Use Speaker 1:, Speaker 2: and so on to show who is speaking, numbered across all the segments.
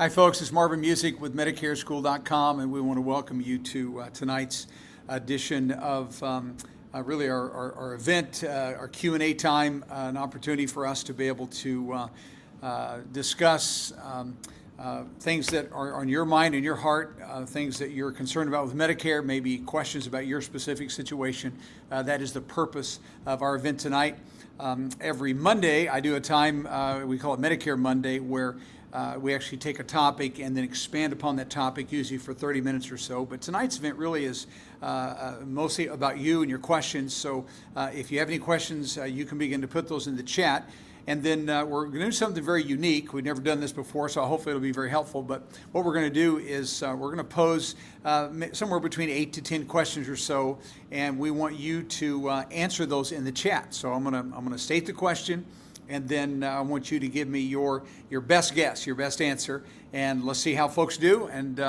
Speaker 1: Hi folks, it's Marvin Music with MedicareSchool.com, and we want to welcome you to tonight's edition of really our event, our Q&A time, an opportunity for us to be able to discuss things that are on your mind and your heart, things that you're concerned about with Medicare, maybe questions about your specific situation. That is the purpose of our event tonight. Every Monday, I do a time, we call it Medicare Monday, where we actually take a topic and then expand upon that topic, usually for 30 minutes or so. But tonight's event really is mostly about you and your questions. So if you have any questions, you can begin to put those in the chat. And then we're going to do something very unique. We've never done this before, so hopefully it'll be very helpful. But what we're going to do is we're going to pose somewhere between 8 to 10 questions or so, and we want you to answer those in the chat. So I'm going to state the question, and then I want you to give me your best guess, your best answer, and let's see how folks do. And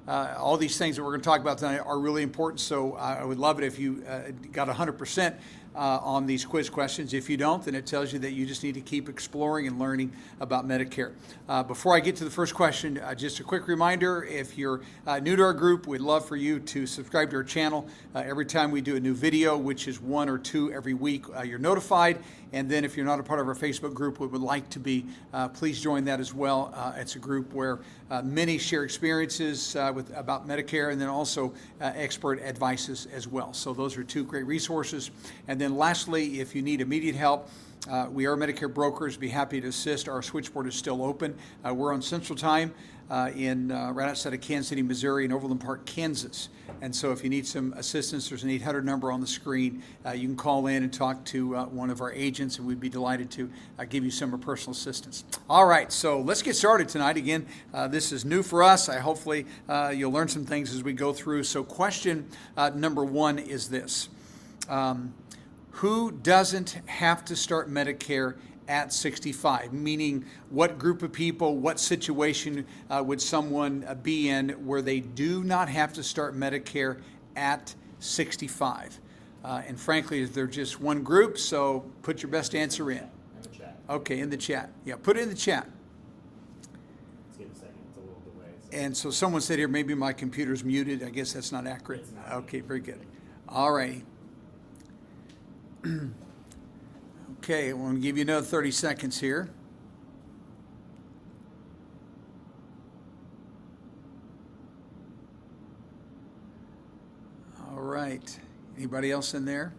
Speaker 1: all these things that we're going to talk about tonight are really important, so I would love it if you got 100% on these quiz questions. If you don't, then it tells you that you just need to keep exploring and learning about Medicare. Before I get to the first question, just a quick reminder, if you're new to our group, we'd love for you to subscribe to our channel. Every time we do a new video, which is 1 or 2 every week, you're notified. And then if you're not a part of our Facebook group, we would like to be, please join that as well. It's a group where many share experiences about Medicare, and then also expert advices as well. So those are 2 great resources. And then lastly, if you need immediate help, we are Medicare brokers. Be happy to assist. Our switchboard is still open. We're on Central Time right outside of Kansas City, Missouri, and Overland Park, Kansas. And so if you need some assistance, there's an 800 number on the screen. You can call in and talk to one of our agents, and we'd be delighted to give you some personal assistance. All right, so let's get started tonight. Again, this is new for us. Hopefully you'll learn some things as we go through. So question number 1 is this. Who doesn't have to start Medicare at 65? Meaning, what group of people, what situation would someone be in where they do not have to start Medicare at 65? And frankly, they're just one group, so put your best answer in.
Speaker 2: In the chat.
Speaker 1: Okay, in the chat. Yeah, put it in the chat.
Speaker 2: Let's give it a second. It's a little delayed.
Speaker 1: And so someone said here, maybe my computer's muted. I guess that's not accurate.
Speaker 2: It's not.
Speaker 1: Okay, very good. All right. Okay, I'm going to give you another 30 seconds here. All right. Anybody else in there?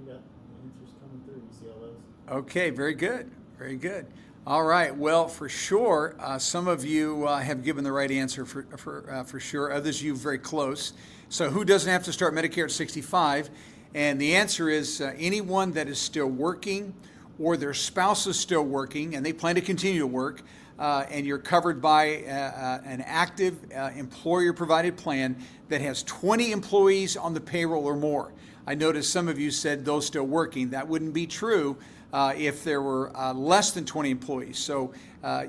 Speaker 2: We got answers coming through. You see all those?
Speaker 1: Okay, very good. Very good. All right. Well, for sure, some of you have given the right answer for sure. Others, you very close. So who doesn't have to start Medicare at 65? And the answer is anyone that is still working or their spouse is still working and they plan to continue to work, and you're covered by an active employer-provided plan that has 20 employees on the payroll or more. I noticed some of you said those still working. That wouldn't be true if there were less than 20 employees. So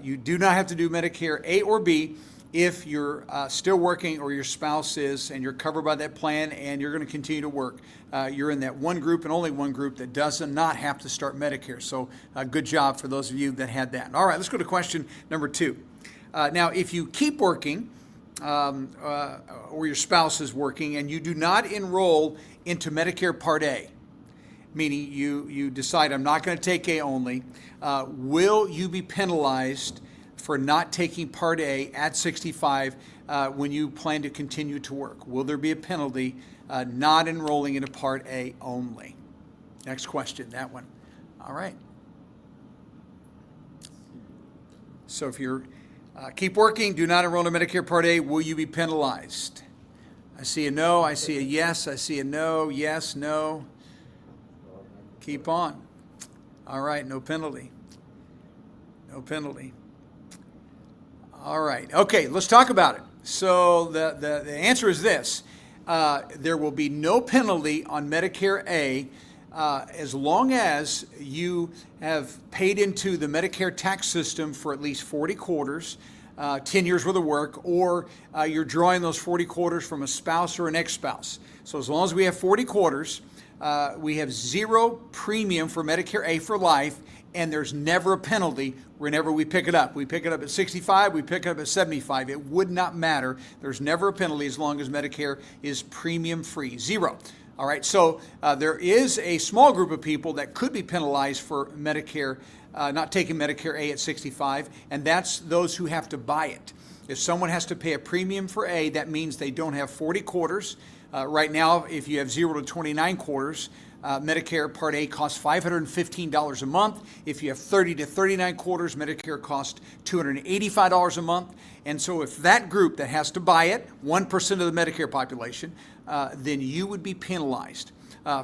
Speaker 1: you do not have to do Medicare A or B if you're still working or your spouse is, and you're covered by that plan and you're going to continue to work. You're in that one group and only one group that does not have to start Medicare. So good job for those of you that had that. All right, let's go to question number 2. Now, if you keep working or your spouse is working and you do not enroll into Medicare Part A, meaning you decide I'm not going to take A only, will you be penalized for not taking Part A at 65 when you plan to continue to work? Will there be a penalty not enrolling into Part A only? Next question, that one. All right. So if you're keep working, do not enroll in Medicare Part A, will you be penalized? I see a no, I see a yes, I see a no, yes, no. Keep on. All right, no penalty. No penalty. All right. Okay, let's talk about it. So the answer is this. There will be no penalty on Medicare A as long as you have paid into the Medicare tax system for at least 40 quarters, 10 years worth of work, or you're drawing those 40 quarters from a spouse or an ex-spouse. So as long as we have 40 quarters, we have 0 premium for Medicare A for life, and there's never a penalty whenever we pick it up. We pick it up at 65, we pick it up at 75. It would not matter. There's never a penalty as long as Medicare is premium free, zero. All right, so there is a small group of people that could be penalized for Medicare, not taking Medicare A at 65, and that's those who have to buy it. If someone has to pay a premium for A, that means they don't have 40 quarters. Right now, if you have 0 to 29 quarters, Medicare Part A costs $515 a month. If you have 30 to 39 quarters, Medicare costs $285 a month. And so if that group that has to buy it, 1% of the Medicare population, then you would be penalized.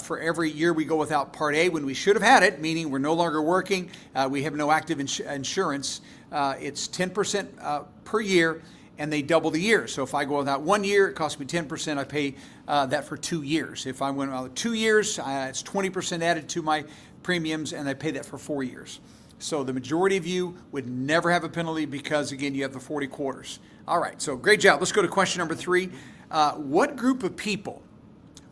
Speaker 1: For every year we go without Part A when we should have had it, meaning we're no longer working, we have no active insurance, it's 10% per year, and they double the year. So if I go without 1 year, it costs me 10%. I pay that for 2 years. If I went out 2 years, it's 20% added to my premiums, and I pay that for 4 years. So the majority of you would never have a penalty because, again, you have the 40 quarters. All right, so great job. Let's go to question number 3. What group of people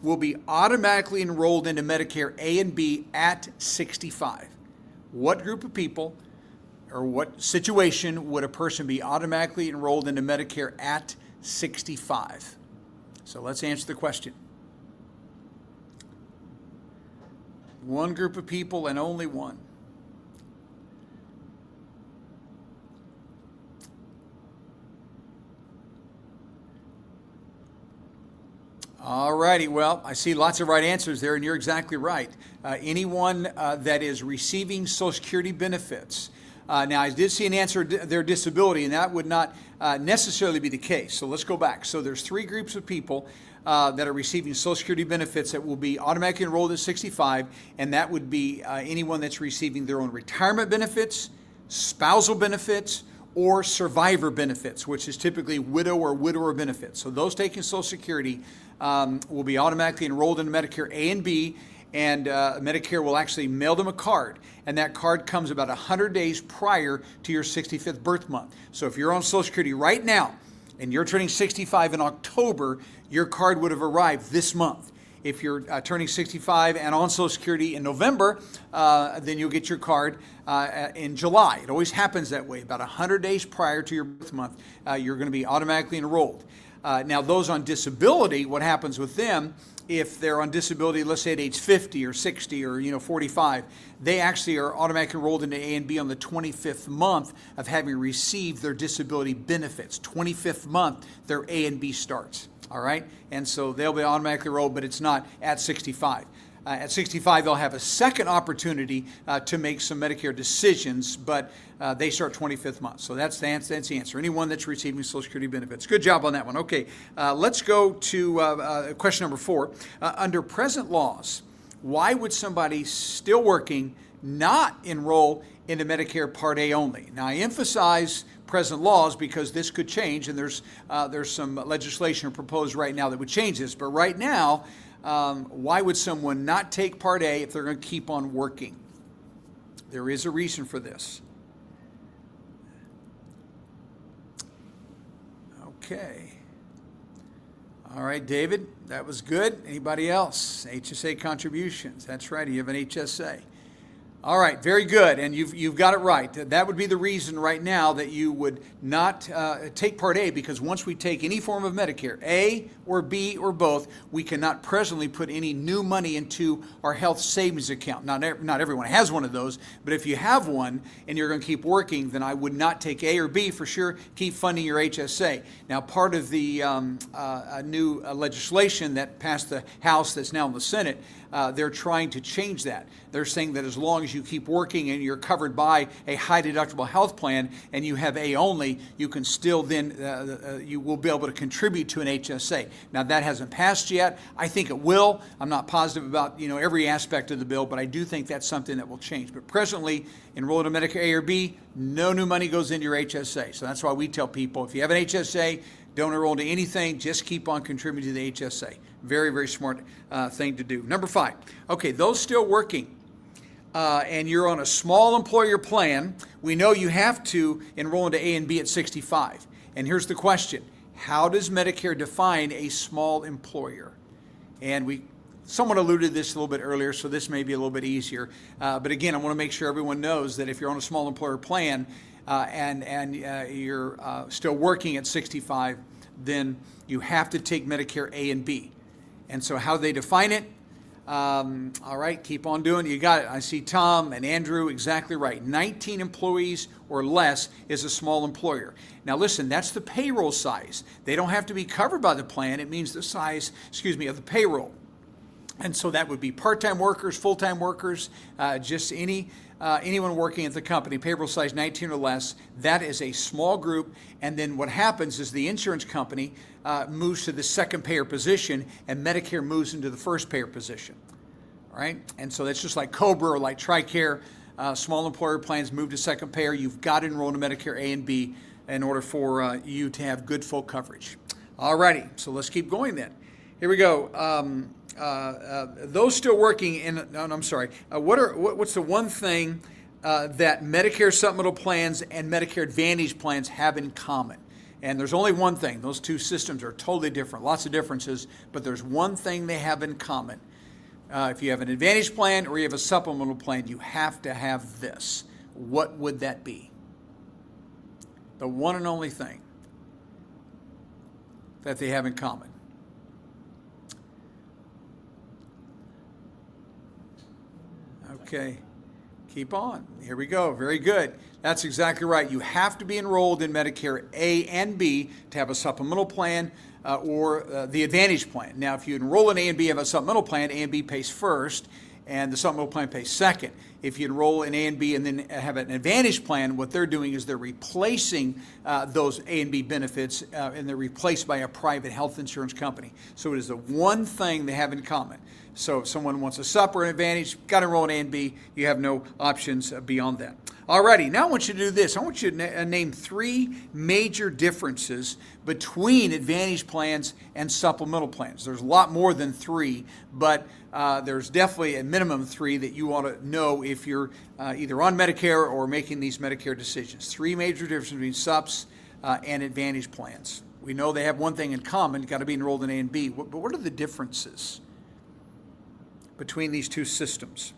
Speaker 1: will be automatically enrolled into Medicare A and B at 65? What group of people or what situation would a person be automatically enrolled into Medicare at 65? So let's answer the question. One group of people and only one. All righty, well, I see lots of right answers there, and you're exactly right. Anyone that is receiving Social Security benefits. Now, I did see an answer, their disability, and that would not necessarily be the case. So let's go back. So there's 3 groups of people that are receiving Social Security benefits that will be automatically enrolled at 65, and that would be anyone that's receiving their own retirement benefits, spousal benefits, or survivor benefits, which is typically widow or widower benefits. So those taking Social Security will be automatically enrolled into Medicare A and B, and Medicare will actually mail them a card, and that card comes about 100 days prior to your 65th birth month. So if you're on Social Security right now and you're turning 65 in October, your card would have arrived this month. If you're turning 65 and on Social Security in November, then you'll get your card in July. It always happens that way. About 100 days prior to your birth month, you're going to be automatically enrolled. Now, those on disability, what happens with them, if they're on disability, let's say at age 50 or 60 or 45, they actually are automatically enrolled into A and B on the 25th month of having received their disability benefits. 25th month, their A and B starts. All right, and so they'll be automatically enrolled, but it's not at 65. At 65, they'll have a second opportunity to make some Medicare decisions, but they start 25th month. So that's the answer. Anyone that's receiving Social Security benefits. Good job on that one. Okay, let's go to question number 4. Under present laws, why would somebody still working not enroll into Medicare Part A only? Now, I emphasize present laws because this could change, and there's some legislation proposed right now that would change this. But right now, why would someone not take Part A if they're going to keep on working? There is a reason for this. Okay. All right, David, that was good. Anybody else? HSA contributions. That's right, you have an HSA. All right, very good, and you've got it right. That would be the reason right now that you would not take Part A, because once we take any form of Medicare, A or B or both, we cannot presently put any new money into our health savings account. Not everyone has one of those, but if you have one and you're going to keep working, then I would not take A or B for sure. Keep funding your HSA. Now, part of the new legislation that passed the House that's now in the Senate, they're trying to change that. They're saying that as long as you keep working and you're covered by a high deductible health plan and you have A only, you can still then, you will be able to contribute to an HSA. Now, that hasn't passed yet. I think it will. I'm not positive about every aspect of the bill, but I do think that's something that will change. But presently, enrolled in Medicare A or B, no new money goes into your HSA. So that's why we tell people, if you have an HSA, don't enroll into anything, just keep on contributing to the HSA. Very, very smart thing to do. Number 5, okay, those still working and you're on a small employer plan, we know you have to enroll into A and B at 65. And here's the question: how does Medicare define a small employer? And we someone alluded to this a little bit earlier, so this may be a little bit easier. But again, I want to make sure everyone knows that if you're on a small employer plan and you're still working at 65, then you have to take Medicare A and B. And so how they define it, all right, keep on doing it. You got it. I see Tom and Andrew, exactly right. 19 employees or less is a small employer. Now listen, that's the payroll size. They don't have to be covered by the plan. It means the size, of the payroll. And so that would be part-time workers, full-time workers, just anyone working at the company, payroll size 19 or less. That is a small group. And then what happens is the insurance company moves to the second payer position, and Medicare moves into the first payer position. All right? And so that's just like COBRA or like TRICARE. Small employer plans move to second payer. You've got to enroll in Medicare A and B in order for you to have good full coverage. All righty, so let's keep going then. Here we go. Those still working in, no, I'm sorry. What's the one thing that Medicare Supplemental plans and Medicare Advantage plans have in common? And there's only one thing. Those two systems are totally different, lots of differences, but there's one thing they have in common. If you have an Advantage plan or you have a Supplemental plan, you have to have this. What would that be? The one and only thing that they have in common. Okay, keep on. Here we go. Very good. That's exactly right. You have to be enrolled in Medicare A and B to have a supplemental plan or the Advantage plan. Now, if you enroll in A and B, have a supplemental plan, A and B pays first, and the supplemental plan pays second. If you enroll in A and B and then have an Advantage plan, what they're doing is they're replacing those A and B benefits, and they're replaced by a private health insurance company. So it is the one thing they have in common. So if someone wants a supp or an Advantage, got to enroll in A and B. You have no options beyond that. Alrighty, now I want you to do this. I want you to name 3 major differences between Advantage plans and supplemental plans. There's a lot more than 3, but there's definitely a minimum 3 that you want to know if you're either on Medicare or making these Medicare decisions. 3 major differences between supps and Advantage plans. We know they have one thing in common, you've got to be enrolled in A and B. But what are the differences between these two systems?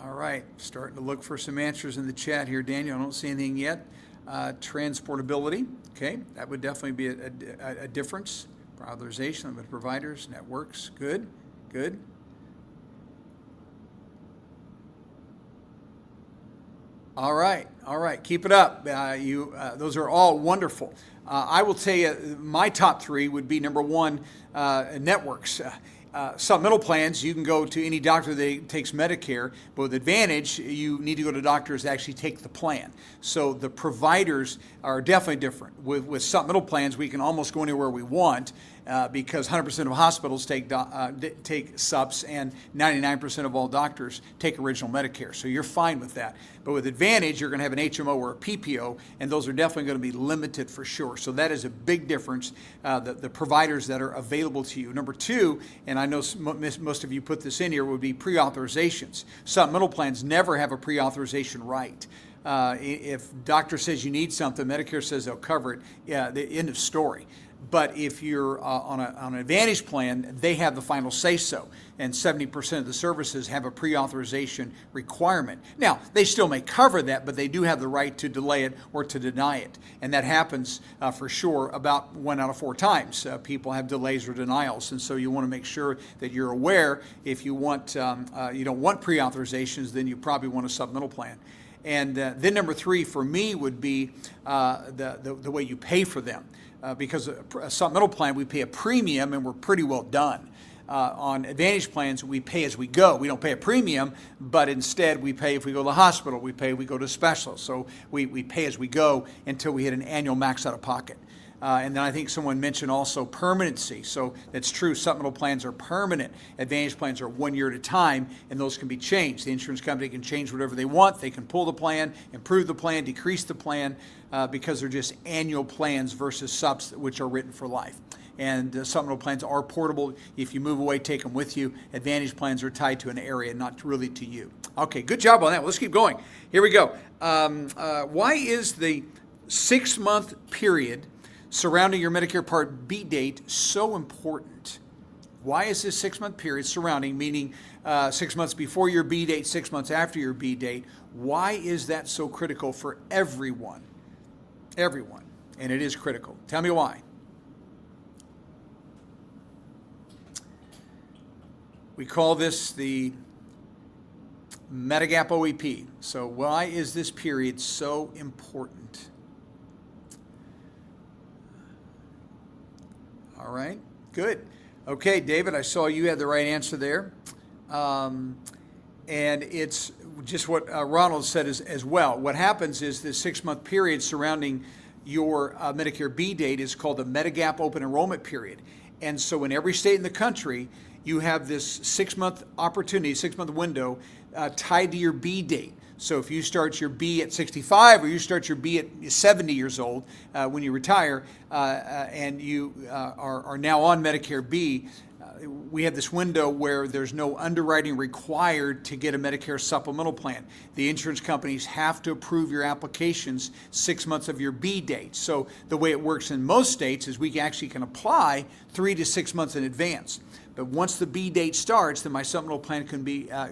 Speaker 1: All right, starting to look for some answers in the chat here, Daniel. I don't see anything yet. Transportability, okay, that would definitely be a difference. Prioritization, limited providers, networks, good, good. All right, keep it up. Those are all wonderful. I will tell you, my top 3 would be number 1, networks. Supplemental plans, you can go to any doctor that takes Medicare, but with Advantage, you need to go to doctors that actually take the plan. So the providers are definitely different. With supplemental plans, we can almost go anywhere we want because 100% of hospitals take supps and 99% of all doctors take original Medicare. So you're fine with that. But with Advantage, you're going to have an HMO or a PPO, and those are definitely going to be limited for sure. So that is a big difference, the providers that are available to you. Number 2, and I know most of you put this in here, would be pre-authorizations. Supplemental plans never have a pre-authorization right. If doctor says you need something, Medicare says they'll cover it, yeah, the end of story. But if you're on an Advantage plan, they have the final say-so, and 70% of the services have a pre-authorization requirement. Now, they still may cover that, but they do have the right to delay it or to deny it, and that happens for sure about 1 out of 4 times. People have delays or denials, and so you want to make sure that you're aware. If you want, you don't want pre-authorizations, then you probably want a supplemental plan. And then number 3 for me would be the way you pay for them. Because a supplemental plan, we pay a premium and we're pretty well done. On Advantage plans, we pay as we go. We don't pay a premium, but instead we pay if we go to the hospital, we go to a specialist. So we pay as we go until we hit an annual max out of pocket. And then I think someone mentioned also permanency. So that's true. Supplemental plans are permanent. Advantage plans are 1 year at a time, and those can be changed. The insurance company can change whatever they want. They can pull the plan, improve the plan, decrease the plan, because they're just annual plans versus subs, which are written for life. And supplemental plans are portable. If you move away, take them with you. Advantage plans are tied to an area, not really to you. Okay, good job on that. Well, let's keep going. Here we go. Why is the 6-month period surrounding your Medicare Part B date so important? Why is this 6-month period surrounding, meaning 6 months before your B date, 6 months after your B date, why is that so critical for everyone? Everyone. And it is critical. Tell me why. We call this the Medigap OEP. So why is this period so important? All right, good. Okay, David, I saw you had the right answer there. And it's just what Ronald said as well. What happens is this 6-month period surrounding your Medicare B date is called the Medigap open enrollment period. And so in every state in the country, you have this 6-month opportunity, 6-month window tied to your B date. So if you start your B at 65 or you start your B at 70 years old when you retire and you are now on Medicare B, we have this window where there's no underwriting required to get a Medicare supplemental plan. The insurance companies have to approve your applications 6 months of your B date. So the way it works in most states is we actually can apply 3 to 6 months in advance. But once the B date starts, then my supplemental plan can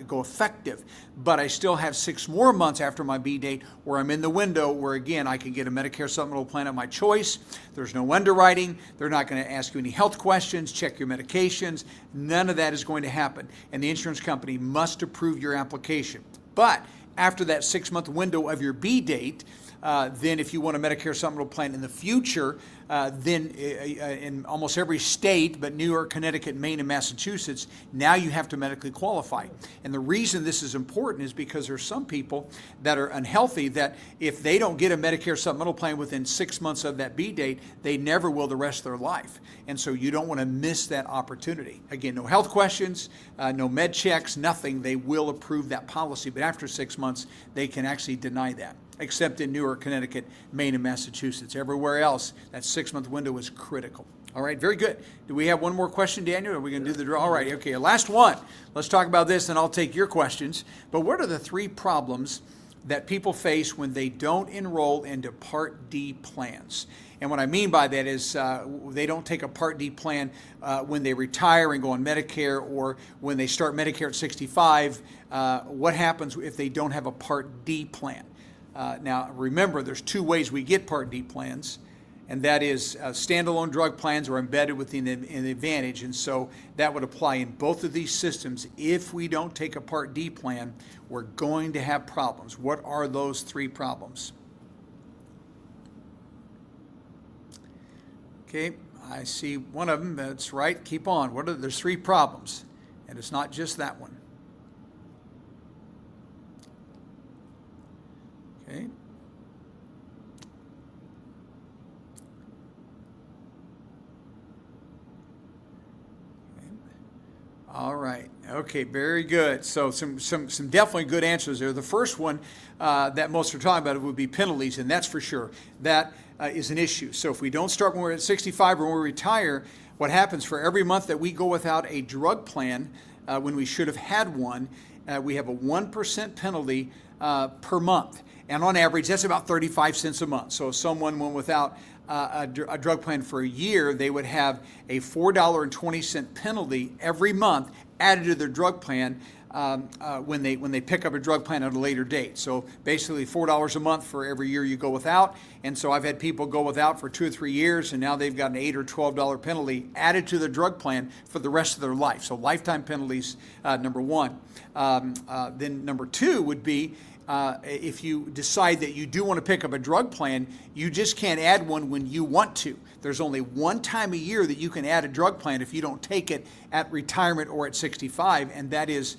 Speaker 1: go effective. But I still have 6 more months after my B date where I'm in the window where, again, I can get a Medicare supplemental plan of my choice. There's no underwriting. They're not going to ask you any health questions, check your medications. None of that is going to happen. And the insurance company must approve your application. But after that 6-month window of your B date, then if you want a Medicare supplemental plan in the future, then in almost every state, but New York, Connecticut, Maine, and Massachusetts, now you have to medically qualify. And the reason this is important is because there's some people that are unhealthy that if they don't get a Medicare supplemental plan within 6 months of that B date, they never will the rest of their life. And so you don't want to miss that opportunity. Again, no health questions, no med checks, nothing. They will approve that policy, but after 6 months, they can actually deny that, except in New York, Connecticut, Maine, and Massachusetts. Everywhere else, that 6-month window is critical. All right, very good. Do we have one more question, Daniel? Are we going to do the draw? All right, okay, last one. Let's talk about this, and I'll take your questions. But what are the 3 problems that people face when they don't enroll into Part D plans? And what I mean by that is they don't take a Part D plan when they retire and go on Medicare, or when they start Medicare at 65. What happens if they don't have a Part D plan? Now, remember, there's 2 ways we get Part D plans, and that is standalone drug plans or embedded within an Advantage. And so that would apply in both of these systems. If we don't take a Part D plan, we're going to have problems. What are those 3 problems? Okay, I see one of them. That's right. Keep on. There's 3 problems, and it's not just that one. Okay. All right. Okay, very good. So some definitely good answers there. The first one that most are talking about would be penalties, and that's for sure. That is an issue. So if we don't start when we're at 65 or when we retire, what happens for every month that we go without a drug plan when we should have had one, we have a 1% penalty per month. And on average, that's about 35 cents a month. So if someone went without a drug plan for a year, they would have a $4.20 penalty every month added to their drug plan when they pick up a drug plan at a later date. So basically $4 a month for every year you go without. And so I've had people go without for 2 or 3 years, and now they've got an $8 or $12 penalty added to their drug plan for the rest of their life. So lifetime penalties, number one. Then number 2 would be if you decide that you do want to pick up a drug plan, you just can't add one when you want to. There's only one time a year that you can add a drug plan if you don't take it at retirement or at 65, and that is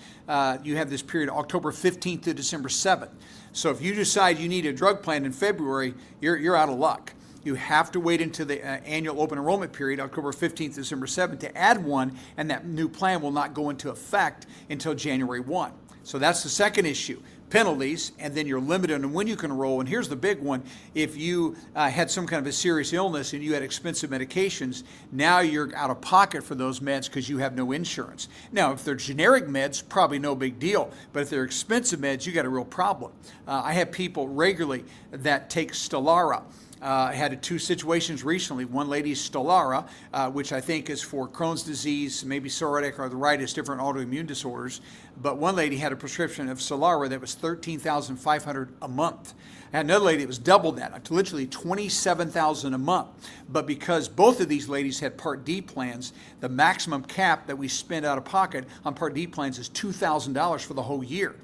Speaker 1: you have this period October 15th to December 7th. So if you decide you need a drug plan in February, you're out of luck. You have to wait until the annual open enrollment period, October 15th, December 7th, to add one, and that new plan will not go into effect until January 1. So that's the second issue. Penalties, and then you're limited on when you can enroll. And here's the big one. If you had some kind of a serious illness and you had expensive medications, now you're out of pocket for those meds because you have no insurance. Now, if they're generic meds, probably no big deal. But if they're expensive meds, you got a real problem. I have people regularly that take Stelara, I had two situations recently. One lady's Stelara, which I think is for Crohn's disease, maybe psoriatic arthritis, different autoimmune disorders. But one lady had a prescription of Stelara that was $13,500 a month. I had another lady that was double that, to literally $27,000 a month. But because both of these ladies had Part D plans, the maximum cap that we spend out of pocket on Part D plans is $2,000 for the whole year.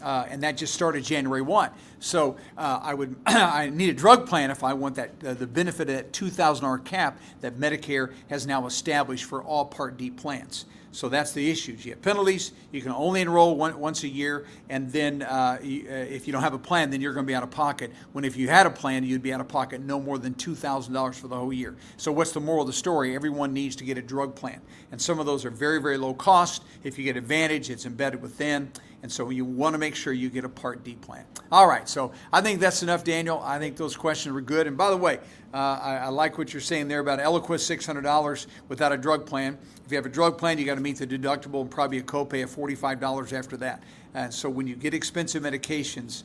Speaker 1: And that just started January 1. So I need a drug plan if I want that the benefit of that $2,000 cap that Medicare has now established for all Part D plans. So that's the issues. You have penalties. You can only enroll once a year, and then if you don't have a plan, then you're going to be out of pocket. When if you had a plan, you'd be out of pocket no more than $2,000 for the whole year. So what's the moral of the story? Everyone needs to get a drug plan, and some of those are very, very low cost. If you get Advantage, it's embedded within. And so you want to make sure you get a Part D plan. All right, so I think that's enough, Daniel. I think those questions were good. And by the way, I like what you're saying there about Eliquis, $600 without a drug plan. If you have a drug plan, you got to meet the deductible and probably a copay of $45 after that. And so when you get expensive medications,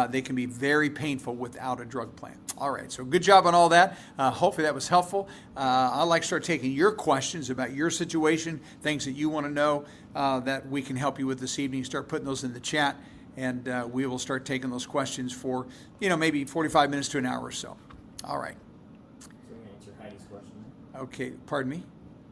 Speaker 1: they can be very painful without a drug plan. All right, so good job on all that. Hopefully that was helpful. I'd like to start taking your questions about your situation, things that you want to know that we can help you with this evening. Start putting those in the chat, and we will start taking those questions for, maybe 45 minutes to an hour or so. All right.
Speaker 2: So I'm going to answer Heidi's question.
Speaker 1: Okay, pardon me?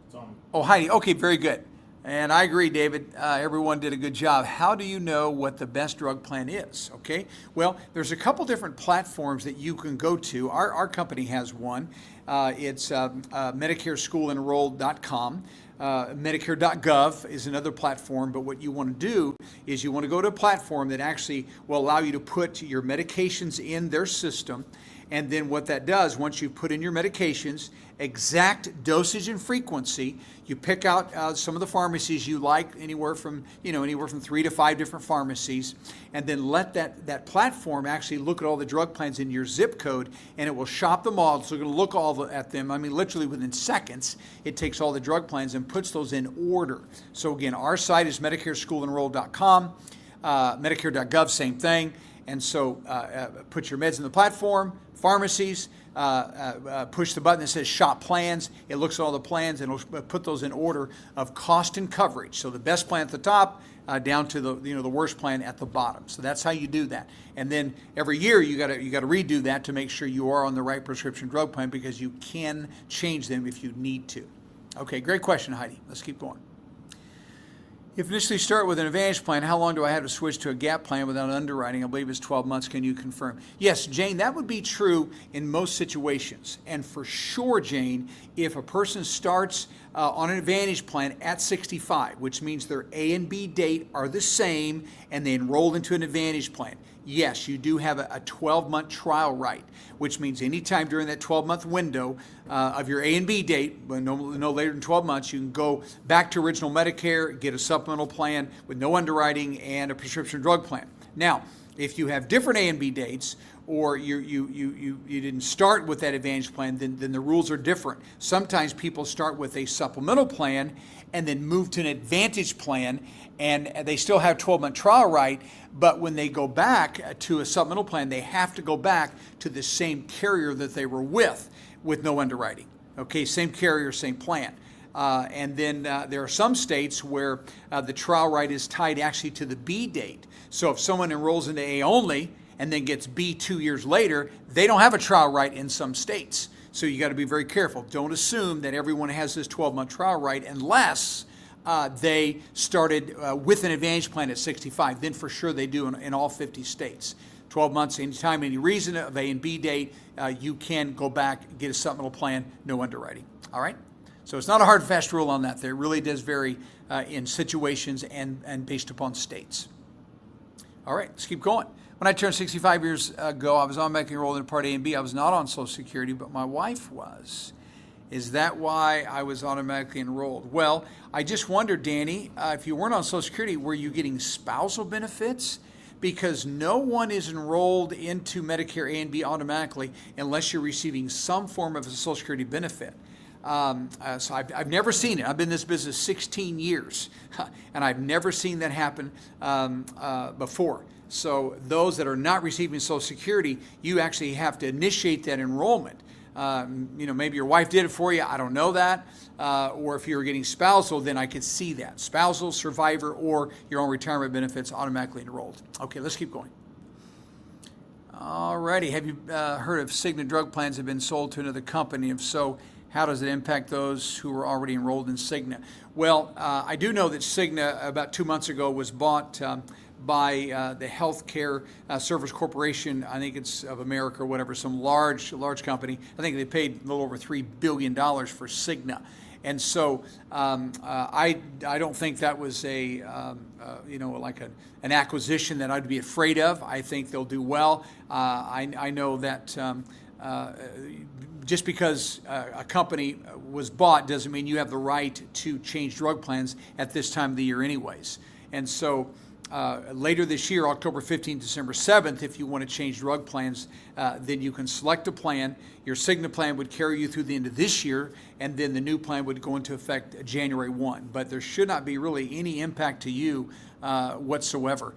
Speaker 2: It's on.
Speaker 1: Oh, Heidi. Okay, very good. And I agree, David. Everyone did a good job. How do you know what the best drug plan is? Okay. Well, there's a couple different platforms that you can go to. Our company has one. It's MedicareSchoolEnroll.com. Medicare.gov is another platform, but what you want to do is you want to go to a platform that actually will allow you to put your medications in their system. And then what that does, once you put in your medications, exact dosage and frequency, you pick out some of the pharmacies you like, anywhere from 3 to 5 different pharmacies, and then let that platform actually look at all the drug plans in your zip code, and it will shop them all. So it's going to look at them. I mean, literally within seconds, it takes all the drug plans and puts those in order. So again, our site is MedicareSchoolEnroll.com, Medicare.gov, same thing. And so put your meds in the platform, pharmacies, push the button that says shop plans. It looks at all the plans and it'll put those in order of cost and coverage. So the best plan at the top down to the worst plan at the bottom. So that's how you do that. And then every year you got to redo that to make sure you are on the right prescription drug plan, because you can change them if you need to. Okay, great question, Heidi. Let's keep going. If initially start with an Advantage plan, how long do I have to switch to a gap plan without underwriting? I believe it's 12 months. Can you confirm? Yes, Jane, that would be true in most situations. And for sure, Jane, if a person starts on an Advantage plan at 65, which means their A and B date are the same, and they enrolled into an Advantage plan, yes, you do have a 12-month trial right, which means anytime during that 12-month window of your A and B date, no later than 12 months, you can go back to original Medicare, get a supplemental plan with no underwriting and a prescription drug plan. Now, if you have different A and B dates, or you didn't start with that Advantage plan, then the rules are different. Sometimes people start with a supplemental plan and then move to an Advantage plan, and they still have 12-month trial right, but when they go back to a supplemental plan, they have to go back to the same carrier that they were with no underwriting. Okay, same carrier, same plan. And then there are some states where the trial right is tied actually to the B date. So if someone enrolls into A only and then gets B 2 years later, they don't have a trial right in some states. So you got to be very careful. Don't assume that everyone has this 12-month trial right unless they started with an Advantage plan at 65. Then for sure they do in all 50 states. 12 months, anytime, any reason of A and B date, you can go back, get a supplemental plan, no underwriting. All right? So it's not a hard, fast rule on that. There really does vary in situations and based upon states. All right, let's keep going. When I turned 65 years ago, I was automatically enrolled in Part A and B. I was not on Social Security, but my wife was. Is that why I was automatically enrolled? Well, I just wondered, Danny, if you weren't on Social Security, were you getting spousal benefits? Because no one is enrolled into Medicare A and B automatically unless you're receiving some form of a Social Security benefit. So I've never seen it. I've been in this business 16 years, and I've never seen that happen before. So those that are not receiving Social Security, you actually have to initiate that enrollment. Maybe your wife did it for you. I don't know that. Or if you're getting spousal, then I could see that. Spousal, survivor, or your own retirement benefits automatically enrolled. Okay, let's keep going. Alrighty, have you heard of Cigna drug plans have been sold to another company? If so, how does it impact those who are already enrolled in Cigna? Well, I do know that Cigna about 2 months ago was bought by the Healthcare Service Corporation, I think it's of America or whatever, some large company. I think they paid a little over $3 billion for Cigna. And so I don't think that was like an acquisition that I'd be afraid of. I think they'll do well. I know that just because a company was bought doesn't mean you have the right to change drug plans at this time of the year anyways. And so later this year, October 15th, December 7th, if you want to change drug plans, then you can select a plan. Your Cigna plan would carry you through the end of this year, and then the new plan would go into effect January 1. But there should not be really any impact to you whatsoever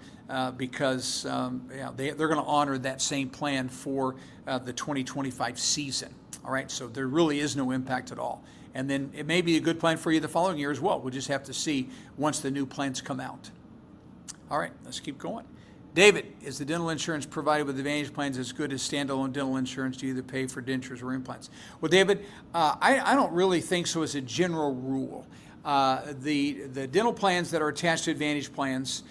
Speaker 1: because they're going to honor that same plan for the 2025 season. All right, so there really is no impact at all. And then it may be a good plan for you the following year as well. We'll just have to see once the new plans come out. All right, let's keep going. David, is the dental insurance provided with Advantage plans as good as standalone dental insurance to either pay for dentures or implants? Well, David, I don't really think so as a general rule. The dental plans that are attached to Advantage plans,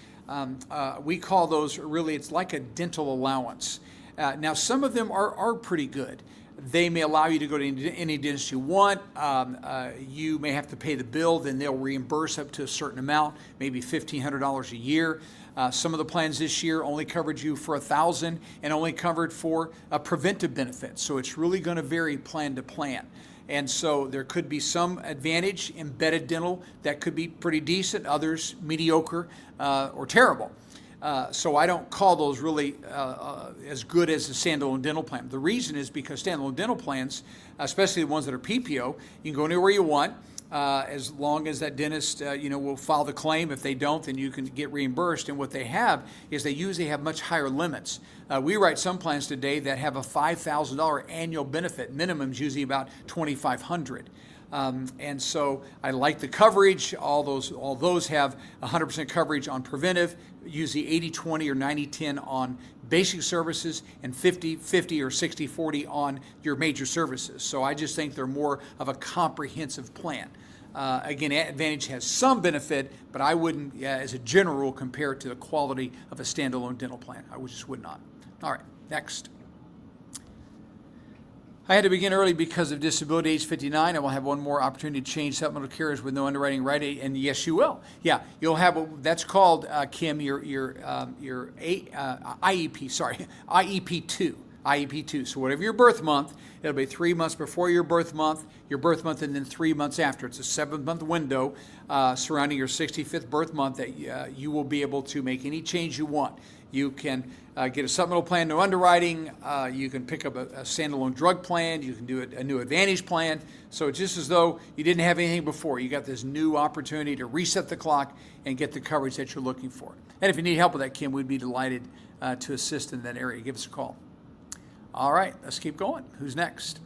Speaker 1: we call those really, it's like a dental allowance. Now, some of them are pretty good. They may allow you to go to any dentist you want. You may have to pay the bill, then they'll reimburse up to a certain amount, maybe $1,500 a year. Some of the plans this year only covered you for $1,000 and only covered for a preventive benefit. So it's really going to vary plan to plan. And so there could be some Advantage embedded dental that could be pretty decent, others mediocre or terrible. So I don't call those really as good as a standalone dental plan. The reason is because standalone dental plans, especially the ones that are PPO, you can go anywhere you want as long as that dentist will file the claim. If they don't, then you can get reimbursed. And what they have is they usually have much higher limits. We write some plans today that have a $5,000 annual benefit. Minimum's usually about $2,500. And so I like the coverage. All those have 100% coverage on preventive, usually 80-20 or 90-10 on basic services, and 50-50 or 60-40 on your major services. So I just think they're more of a comprehensive plan. Again, Advantage has some benefit, but I wouldn't, as a general rule, compare it to the quality of a standalone dental plan. I just would not. All right, next. I had to begin early because of disability, age 59. I will have one more opportunity to change supplemental carriers with no underwriting right. And yes, you will. Yeah, you'll have that's called Kim your IEP. Sorry, IEP2. IEP2. So whatever your birth month, it'll be 3 months before your birth month, and then 3 months after. It's a 7-month window surrounding your 65th birth month that you will be able to make any change you want. You can get a supplemental plan, no underwriting. You can pick up a standalone drug plan. You can do a new Advantage plan. So it's just as though you didn't have anything before. You got this new opportunity to reset the clock and get the coverage that you're looking for. And if you need help with that, Kim, we'd be delighted to assist in that area. Give us a call. All right, let's keep going. Who's next?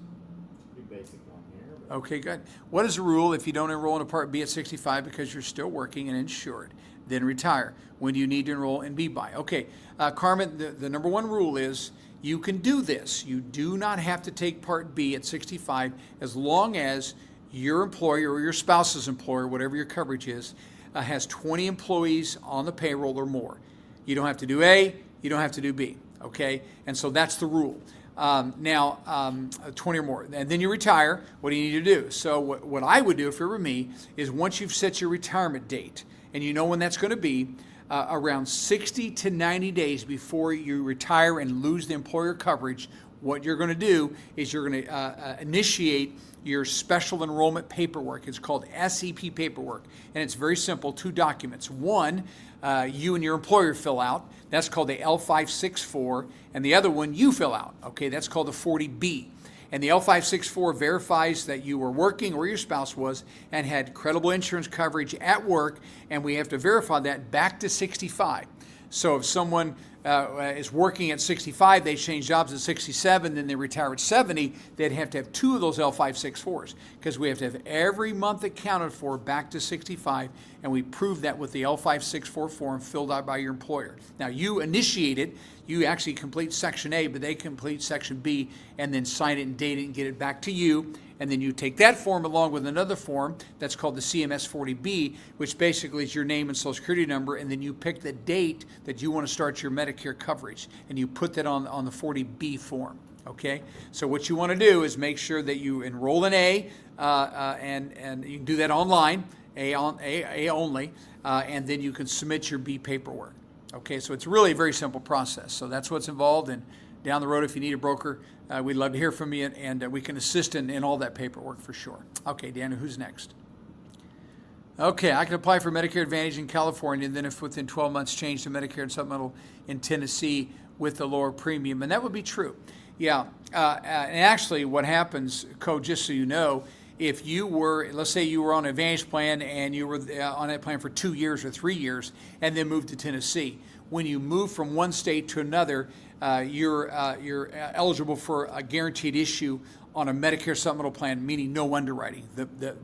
Speaker 2: Pretty basic one here. But
Speaker 1: Okay, good. What is the rule if you don't enroll in a Part B at 65 because you're still working and insured? Then retire. When do you need to enroll in B by? Okay, Carmen, the number one rule is you can do this. You do not have to take Part B at 65 as long as your employer or your spouse's employer, whatever your coverage is, has 20 employees on the payroll or more. You don't have to do A, you don't have to do B, okay? And so that's the rule. 20 or more. And then you retire. What do you need to do? So what I would do if it were me is once you've set your retirement date, and you know when that's going to be, around 60 to 90 days before you retire and lose the employer coverage, what you're going to do is you're going to initiate your special enrollment paperwork. It's called SEP paperwork, and it's very simple, 2 documents. One, you and your employer fill out. That's called the L564, and the other one you fill out. Okay, that's called the 40B. And the L564 verifies that you were working or your spouse was and had credible insurance coverage at work, and we have to verify that back to 65. So if someone is working at 65, they change jobs at 67, then they retire at 70, they'd have to have 2 of those L564s because we have to have every month accounted for back to 65, and we prove that with the L564 form filled out by your employer. Now, you initiate it, you actually complete Section A, but they complete Section B and then sign it and date it and get it back to you. And then you take that form along with another form that's called the CMS 40B, which basically is your name and social security number, and then you pick the date that you want to start your Medicare coverage, and you put that on the 40B form, okay? So what you want to do is make sure that you enroll in A, and you can do that online, A only, and then you can submit your B paperwork, okay? So it's really a very simple process. So that's what's involved, and down the road, if you need a broker, we'd love to hear from you, and we can assist in all that paperwork for sure. Okay, Daniel, who's next? Okay, I can apply for Medicare Advantage in California, and then if within 12 months change to Medicare and Supplemental in Tennessee with the lower premium, and that would be true. Yeah, and actually what happens, Code, just so you know, if you were, let's say you were on an Advantage plan and you were on that plan for 2 years or 3 years and then moved to Tennessee, when you move from one state to another, you're eligible for a guaranteed issue on a Medicare supplemental plan, meaning no underwriting.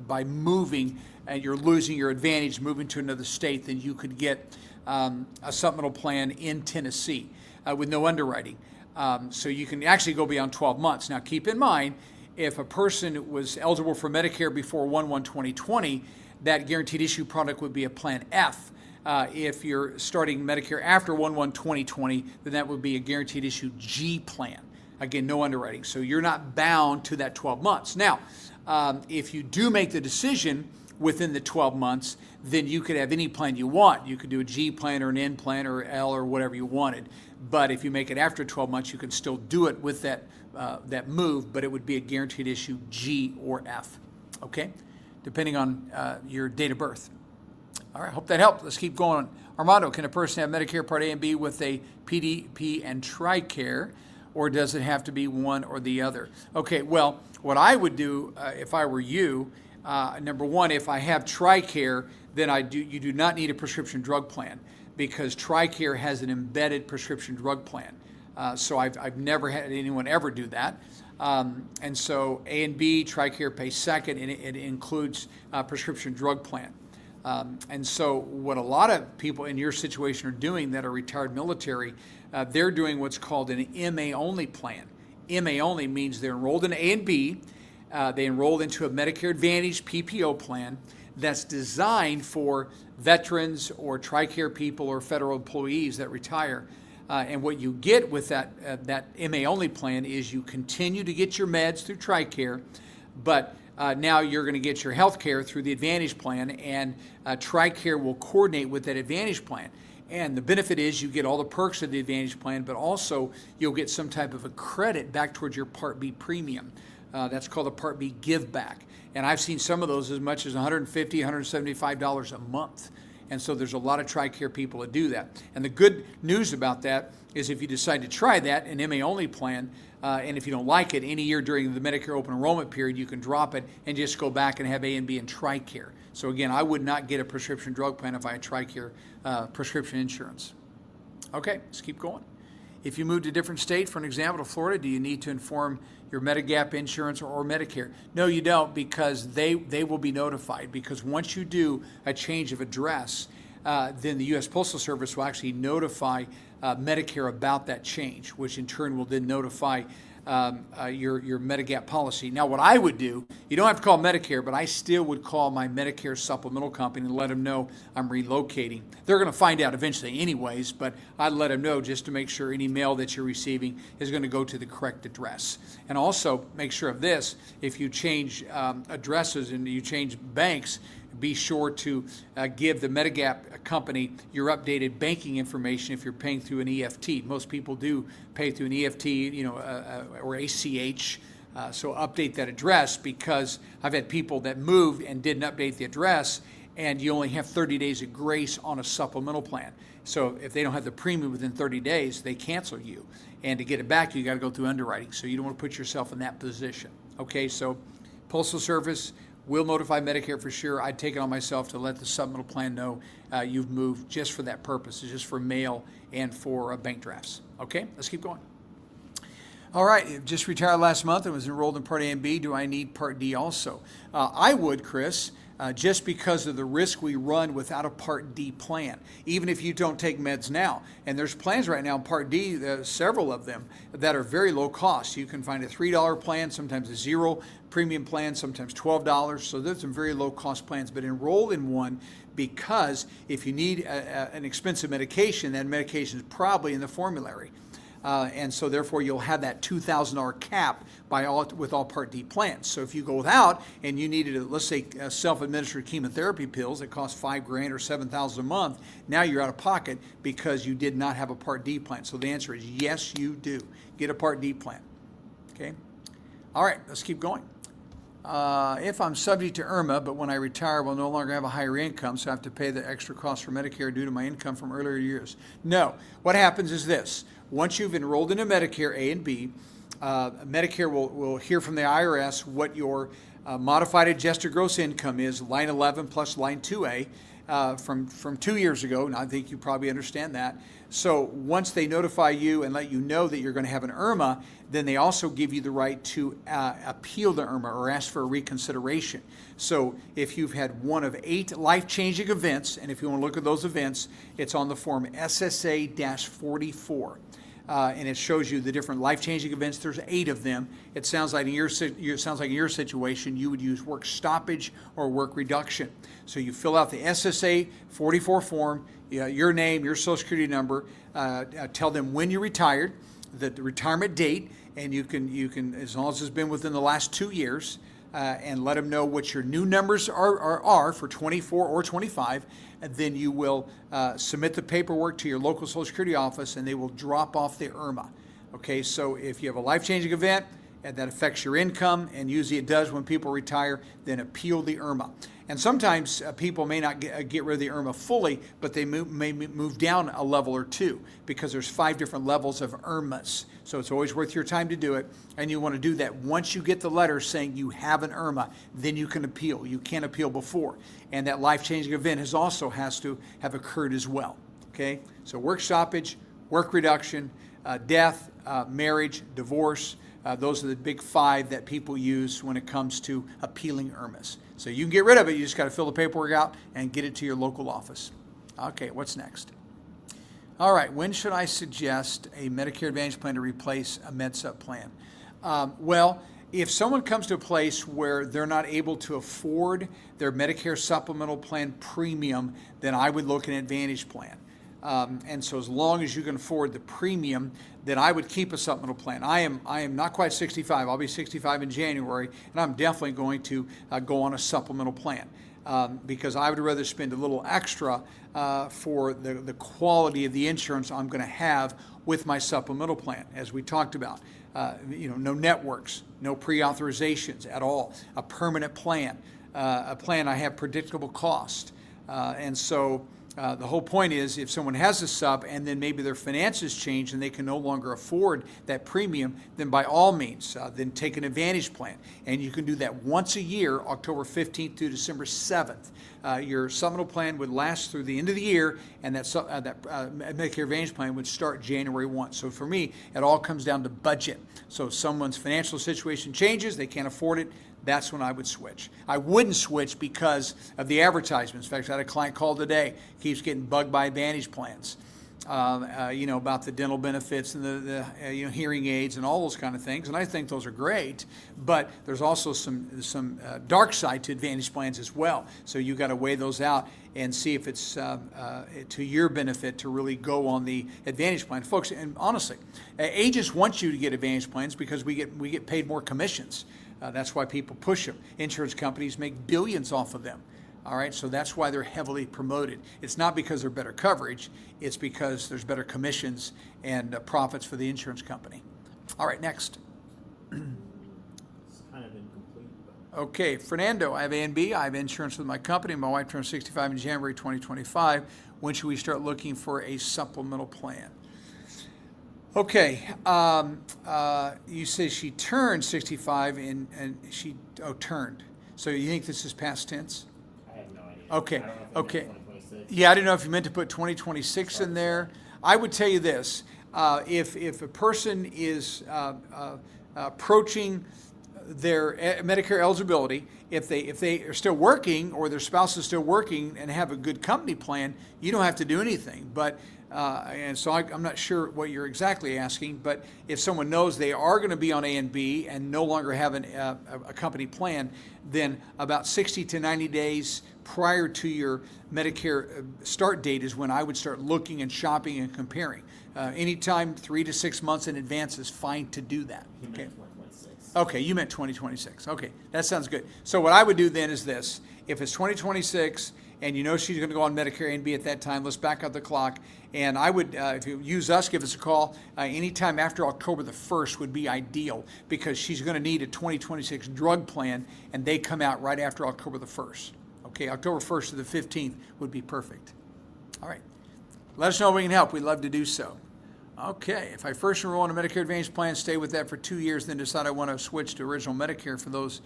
Speaker 1: By moving and you're losing your Advantage, moving to another state, then you could get a supplemental plan in Tennessee with no underwriting. So you can actually go beyond 12 months. Now keep in mind, if a person was eligible for Medicare before 1/1/2020, that guaranteed issue product would be a Plan F. If you're starting Medicare after 1/1/2020, then that would be a guaranteed issue G plan. Again, no underwriting. So you're not bound to that 12 months. Now, if you do make the decision within the 12 months, then you could have any plan you want. You could do a G plan or an N plan or L or whatever you wanted. But if you make it after 12 months, you can still do it with that move, but it would be a guaranteed issue G or F, okay? Depending on your date of birth. All right, hope that helped. Let's keep going. Armando, can a person have Medicare Part A and B with a PDP and Tricare, or does it have to be one or the other? Okay, well, what I would do if I were you, number one, if I have Tricare, then you do not need a prescription drug plan because Tricare has an embedded prescription drug plan. So I've never had anyone ever do that. And so A and B, Tricare pays second, and it includes a prescription drug plan. And so what a lot of people in your situation are doing that are retired military, they're doing what's called an MA only plan. MA only means they're enrolled in A and B. They enrolled into a Medicare Advantage PPO plan that's designed for veterans or Tricare people or federal employees that retire. And what you get with that MA only plan is you continue to get your meds through Tricare, but now you're going to get your health care through the Advantage plan, and Tricare will coordinate with that Advantage plan. And the benefit is you get all the perks of the Advantage plan, but also you'll get some type of a credit back towards your Part B premium. That's called a Part B give back. And I've seen some of those as much as $150, $175 a month. And so there's a lot of Tricare people that do that. And the good news about that is if you decide to try that, an MA only plan, and if you don't like it, any year during the Medicare open enrollment period, you can drop it and just go back and have A and B and Tricare. So again, I would not get a prescription drug plan if I had Tricare prescription insurance. Okay, let's keep going. If you move to a different state, for an example, to Florida, do you need to inform your Medigap insurance or Medicare? No, you don't, because they will be notified. Because once you do a change of address, then the U.S. Postal Service will actually notify Medicare about that change, which in turn will then notify your Medigap policy. Now, what I would do, you don't have to call Medicare, but I still would call my Medicare supplemental company and let them know I'm relocating. They're going to find out eventually anyways, but I'd let them know just to make sure any mail that you're receiving is going to go to the correct address. And also make sure of this, if you change addresses and you change banks, be sure to give the Medigap company your updated banking information if you're paying through an EFT. Most people do pay through an EFT, or ACH. So update that address, because I've had people that moved and didn't update the address, and you only have 30 days of grace on a supplemental plan. So if they don't have the premium within 30 days, they cancel you. And to get it back, you got to go through underwriting. So you don't want to put yourself in that position. Okay, so Postal Service we'll notify Medicare for sure. I'd take it on myself to let the supplemental plan know you've moved just for that purpose. It's just for mail and for bank drafts. Okay, let's keep going. All right, just retired last month and was enrolled in Part A and B. Do I need Part D also? I would, Chris, just because of the risk we run without a Part D plan, even if you don't take meds now. And there's plans right now in Part D, several of them, that are very low cost. You can find a $3 plan, sometimes a zero premium plan, sometimes $12. So there's some very low cost plans, but enroll in one because if you need an expensive medication, that medication is probably in the formulary. And so therefore you'll have that $2,000 cap with all Part D plans. So if you go without and you needed, let's say, self-administered chemotherapy pills that cost $5,000 or $7,000 a month, now you're out of pocket because you did not have a Part D plan. So the answer is yes, you do. Get a Part D plan. Okay. All right, let's keep going. If I'm subject to IRMA, but when I retire, will no longer have a higher income, so I have to pay the extra cost for Medicare due to my income from earlier years. No. What happens is this. Once you've enrolled into Medicare A and B, Medicare will hear from the IRS what your modified adjusted gross income is, line 11 plus line 2A, from 2 years ago, and I think you probably understand that. So once they notify you and let you know that you're going to have an IRMA, then they also give you the right to appeal the IRMA or ask for a reconsideration. So if you've had one of 8 life-changing events, and if you want to look at those events, it's on the form SSA-44. And it shows you the different life-changing events. There's 8 of them. It sounds like in your situation, you would use work stoppage or work reduction. So you fill out the SSA 44 form, your name, your Social Security number, tell them when you retired, the retirement date, and you can as long as it's been within the last 2 years, and let them know what your new numbers are for 24 or 25. And then you will submit the paperwork to your local Social Security office, and they will drop off the IRMA. Okay, so if you have a life-changing event and that affects your income, and usually it does when people retire, then appeal the IRMA. And sometimes people may not get rid of the IRMA fully, but they may move down a level or two because there's 5 different levels of IRMAs. So it's always worth your time to do it. And you want to do that once you get the letter saying you have an IRMA, then you can appeal. You can't appeal before. And that life-changing event has to have occurred as well. Okay? So work stoppage, work reduction, death, marriage, divorce. Those are the big 5 that people use when it comes to appealing IRMAs. So you can get rid of it. You just got to fill the paperwork out and get it to your local office. Okay, what's next? All right, when should I suggest a Medicare Advantage plan to replace a MedSup plan? Well, if someone comes to a place where they're not able to afford their Medicare Supplemental plan premium, then I would look at an Advantage plan. And so as long as you can afford the premium, then I would keep a supplemental plan. I am not quite 65. I'll be 65 in January, and I'm definitely going to go on a supplemental plan because I would rather spend a little extra for the quality of the insurance I'm going to have with my supplemental plan, as we talked about. No networks, no pre-authorizations at all, a permanent plan, a plan I have predictable cost. And so the whole point is if someone has a sub and then maybe their finances change and they can no longer afford that premium, then by all means, then take an Advantage plan. And you can do that once a year, October 15th through December 7th. Your supplemental plan would last through the end of the year, and that Medicare Advantage plan would start January 1. So for me, it all comes down to budget. So if someone's financial situation changes, they can't afford it, that's when I would switch. I wouldn't switch because of the advertisements. In fact, I had a client call today, keeps getting bugged by Advantage plans, about the dental benefits and the hearing aids and all those kind of things. And I think those are great, but there's also some dark side to Advantage plans as well. So you got to weigh those out and see if it's to your benefit to really go on the Advantage plan, folks. And honestly, agents want you to get Advantage plans because we get paid more commissions. That's why people push them. Insurance companies make billions off of them. All right, so that's why they're heavily promoted. It's not because they're better coverage. It's because there's better commissions and profits for the insurance company. All right, next.
Speaker 2: It's kind of incomplete. But...
Speaker 1: Okay, Fernando, I have A and B. I have insurance with my company. My wife turns 65 in January 2025. When should we start looking for a supplemental plan? Okay, you say she turned 65 and she turned. So you think this is past tense?
Speaker 2: I have no idea.
Speaker 1: Okay,
Speaker 2: I don't know if it meant
Speaker 1: okay.
Speaker 2: 2026.
Speaker 1: Yeah, I didn't know if you meant to put 2026 in there. I would tell you this, if a person is approaching their Medicare eligibility, if they are still working or their spouse is still working and have a good company plan, you don't have to do anything. But and so I'm not sure what you're exactly asking, but if someone knows they are going to be on A and B and no longer have a company plan, then about 60 to 90 days prior to your Medicare start date is when I would start looking and shopping and comparing. Anytime 3 to 6 months in advance is fine to do that.
Speaker 2: He
Speaker 1: Okay.
Speaker 2: meant 2026.
Speaker 1: Okay, you meant 2026. Okay, that sounds good. So what I would do then is this. If it's 2026 and you know she's going to go on Medicare A and B at that time, let's back up the clock. And I would, if you use us, give us a call. Anytime after October the 1st would be ideal because she's going to need a 2026 drug plan and they come out right after October the 1st. Okay, October 1st to the 15th would be perfect. All right. Let us know if we can help. We'd love to do so. Okay, if I first enroll in a Medicare Advantage plan, stay with that for 2 years, then decide I want to switch to original Medicare for those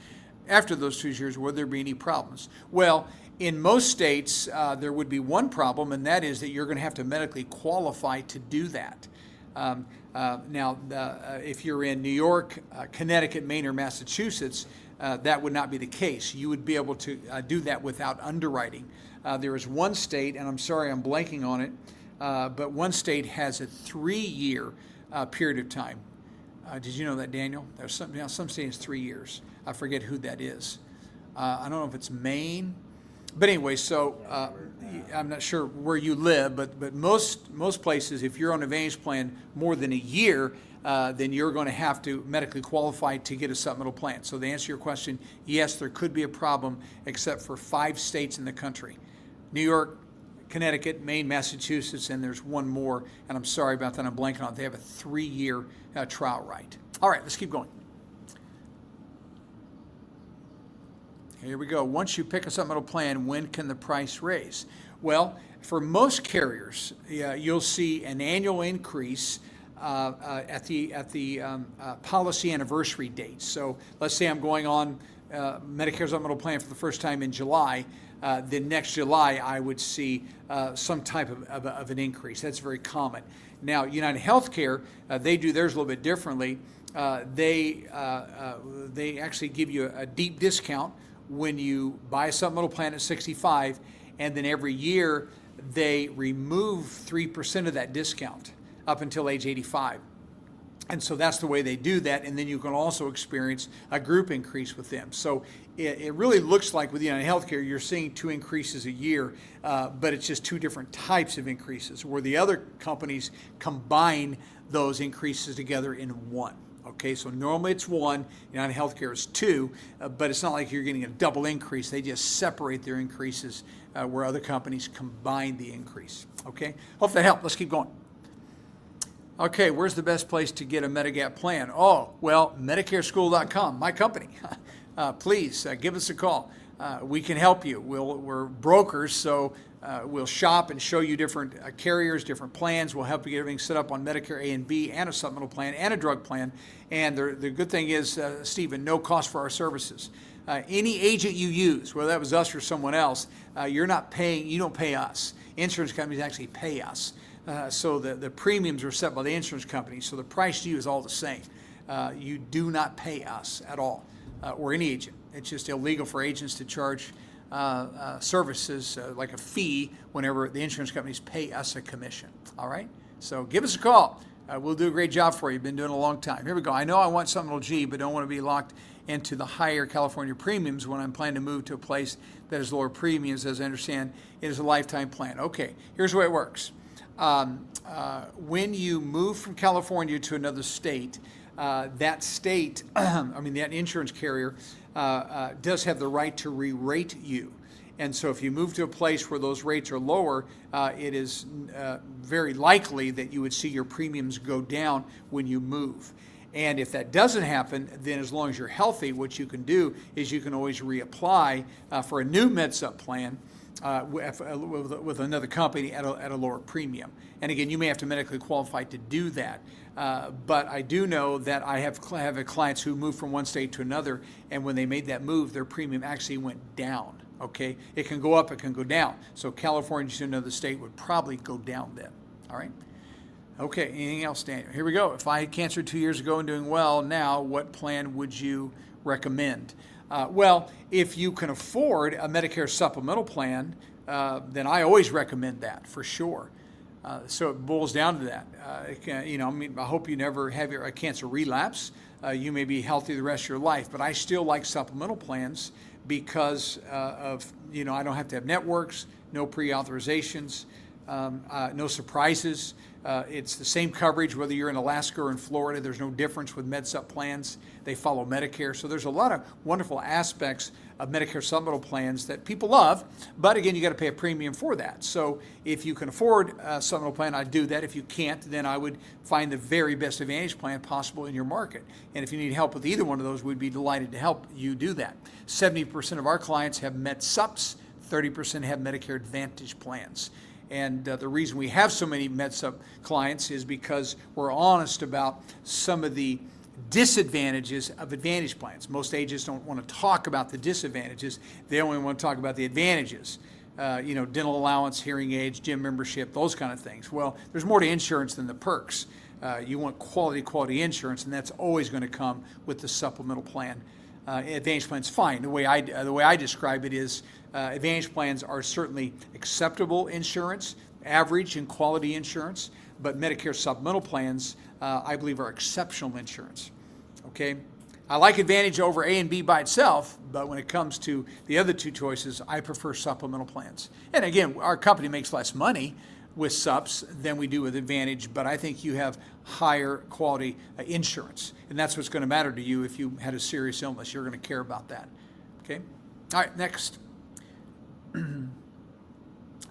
Speaker 1: after those 2 years, will there be any problems? Well, in most states, there would be one problem, and that is that you're going to have to medically qualify to do that. Now, if you're in New York, Connecticut, Maine, or Massachusetts, that would not be the case. You would be able to do that without underwriting. There is one state, and I'm sorry I'm blanking on it, but one state has a 3-year period of time. Did you know that, Daniel? There's some states 3 years. I forget who that is. I don't know if it's Maine. But anyway, so I'm not sure where you live, but most places, if you're on an Advantage plan more than a year, then you're going to have to medically qualify to get a supplemental plan. So to answer your question, yes, there could be a problem, except for 5 states in the country: New York, Connecticut, Maine, Massachusetts, and there's one more, and I'm sorry about that, I'm blanking on it. They have a 3-year trial right. All right, let's keep going. Here we go. Once you pick a supplemental plan, when can the price raise? Well, for most carriers, you'll see an annual increase at the policy anniversary date. So let's say I'm going on Medicare supplemental plan for the first time in July. Then next July, I would see some type of an increase. That's very common. Now, United Healthcare, they do theirs a little bit differently. They actually give you a deep discount when you buy a supplemental plan at 65, and then every year they remove 3% of that discount up until age 85. And so that's the way they do that, and then you can also experience a group increase with them. So it really looks like with United Healthcare, you're seeing 2 increases a year, but it's just 2 different types of increases, where the other companies combine those increases together in one. Okay, so normally it's 1, United Healthcare is 2, but it's not like you're getting a double increase. They just separate their increases where other companies combine the increase. Okay, hope that helped. Let's keep going. Okay, where's the best place to get a Medigap plan? Oh, well, MedicareSchool.com, my company. Please give us a call. We can help you. We're brokers, so we'll shop and show you different carriers, different plans. We'll help you get everything set up on Medicare A and B and a supplemental plan and a drug plan. And the good thing is, Stephen, no cost for our services. Any agent you use, whether that was us or someone else, you don't pay us. Insurance companies actually pay us. So the premiums are set by the insurance company, so the price to you is all the same. You do not pay us at all, or any agent. It's just illegal for agents to charge services like a fee whenever the insurance companies pay us a commission. All right? So give us a call. We'll do a great job for you. Been doing it a long time. Here we go. I know I want supplemental G, but don't want to be locked into the higher California premiums when I'm planning to move to a place that has lower premiums. As I understand, it is a lifetime plan. Okay, here's the way it works. When you move from California to another state, that state, that insurance carrier does have the right to re-rate you. And so if you move to a place where those rates are lower, it is very likely that you would see your premiums go down when you move. And if that doesn't happen, then as long as you're healthy, what you can do is you can always reapply for a new MedSup plan. with another company at a lower premium. And again, you may have to medically qualify to do that. But I do know that I have clients who moved from one state to another, and when they made that move, their premium actually went down. Okay, it can go up, it can go down. So California to another state would probably go down then. All right. Okay, anything else, Daniel? Here we go. If I had cancer 2 years ago and doing well now, what plan would you recommend? Well, if you can afford a Medicare supplemental plan, then I always recommend that for sure. So it boils down to that. I hope you never have a cancer relapse. You may be healthy the rest of your life, but I still like supplemental plans because I don't have to have networks, no pre-authorizations, no surprises. It's the same coverage whether you're in Alaska or in Florida. There's no difference with MedSup plans. They follow Medicare. So there's a lot of wonderful aspects of Medicare supplemental plans that people love. But again, you got to pay a premium for that. So if you can afford a supplemental plan, I'd do that. If you can't, then I would find the very best Advantage plan possible in your market. And if you need help with either one of those, we'd be delighted to help you do that. 70% of our clients have MedSups. 30% have Medicare Advantage plans. And the reason we have so many MedSup clients is because we're honest about some of the disadvantages of Advantage plans. Most agents don't want to talk about the disadvantages. They only want to talk about the advantages. Dental allowance, hearing aids, gym membership, those kind of things. Well, there's more to insurance than the perks. You want quality insurance, and that's always going to come with the supplemental plan. Advantage plan's fine. The way I describe it is Advantage plans are certainly acceptable insurance, average and quality insurance, but Medicare supplemental plans, I believe, are exceptional insurance. Okay? I like Advantage over A and B by itself, but when it comes to the other two choices, I prefer supplemental plans. And again, our company makes less money with subs than we do with Advantage, but I think you have higher quality insurance, and that's what's going to matter to you. If you had a serious illness, you're going to care about that. Okay? All right, next.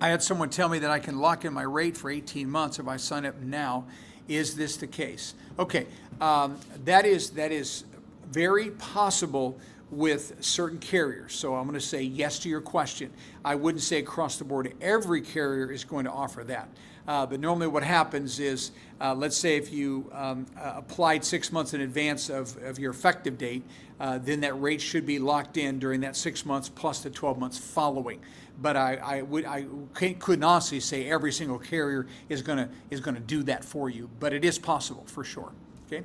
Speaker 1: I had someone tell me that I can lock in my rate for 18 months if I sign up now. Is this the case? Okay, that is very possible with certain carriers. So I'm going to say yes to your question. I wouldn't say across the board every carrier is going to offer that. But normally what happens is, let's say if you applied 6 months in advance of your effective date, then that rate should be locked in during that 6 months plus the 12 months following. But I couldn't honestly say every single carrier is going to do that for you, but it is possible for sure. Okay.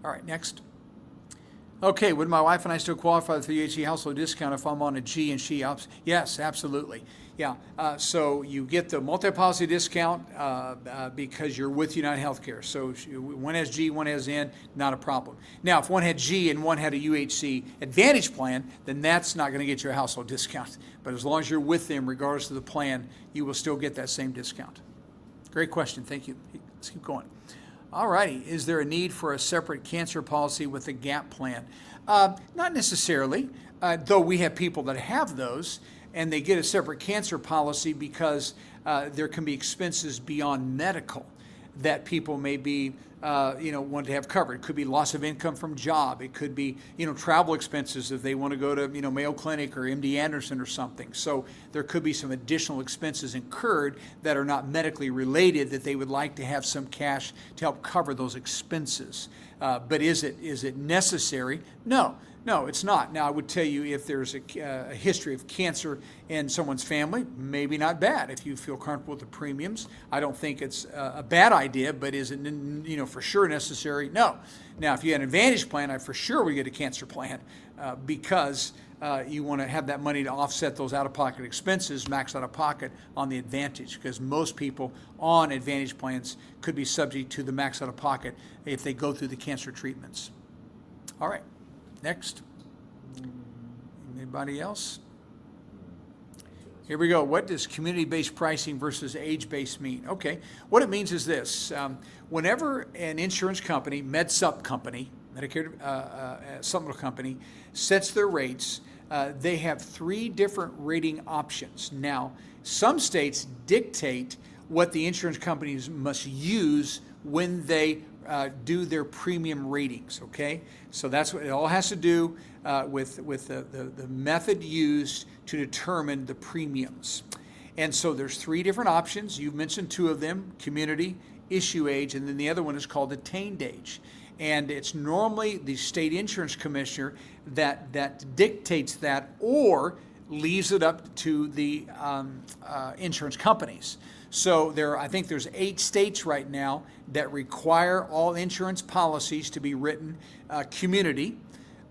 Speaker 1: All right. Next. Okay. Would my wife and I still qualify for the UHG household discount if I'm on a G and she opts? Yes, absolutely. Yeah. So you get the multi-policy discount because you're with United Healthcare. So one has G, one has N, not a problem. Now, if one had G and one had a UHC Advantage plan, then that's not going to get you a household discount. But as long as you're with them, regardless of the plan, you will still get that same discount. Great question. Thank you. Let's keep going. All righty. Is there a need for a separate cancer policy with a gap plan? Not necessarily, though we have people that have those, and they get a separate cancer policy because there can be expenses beyond medical that people may be, want to have covered. It could be loss of income from job. It could be, travel expenses if they want to go to, Mayo Clinic or MD Anderson or something. So there could be some additional expenses incurred that are not medically related that they would like to have some cash to help cover those expenses. But is it necessary? No, it's not. Now, I would tell you if there's a history of cancer in someone's family, maybe not bad. If you feel comfortable with the premiums, I don't think it's a bad idea, but is it, for sure necessary? No. Now, if you had an Advantage plan, I for sure would get a cancer plan because you want to have that money to offset those out-of-pocket expenses, max out-of-pocket on the Advantage, because most people on Advantage plans could be subject to the max out-of-pocket if they go through the cancer treatments. All right. Next. Anybody else? Here we go. What does community-based pricing versus age-based mean? Okay. What it means is this. Whenever an insurance company, MedSup company, Medicare Supplemental company, sets their rates, they have 3 different rating options. Now, some states dictate what the insurance companies must use when they do their premium ratings, okay? So that's what it all has to do with the method used to determine the premiums. And so there's 3 different options. You've mentioned 2 of them, community, issue age, and then the other one is called attained age. And it's normally the state insurance commissioner that dictates that or leaves it up to the insurance companies. So I think there's 8 states right now that require all insurance policies to be written community.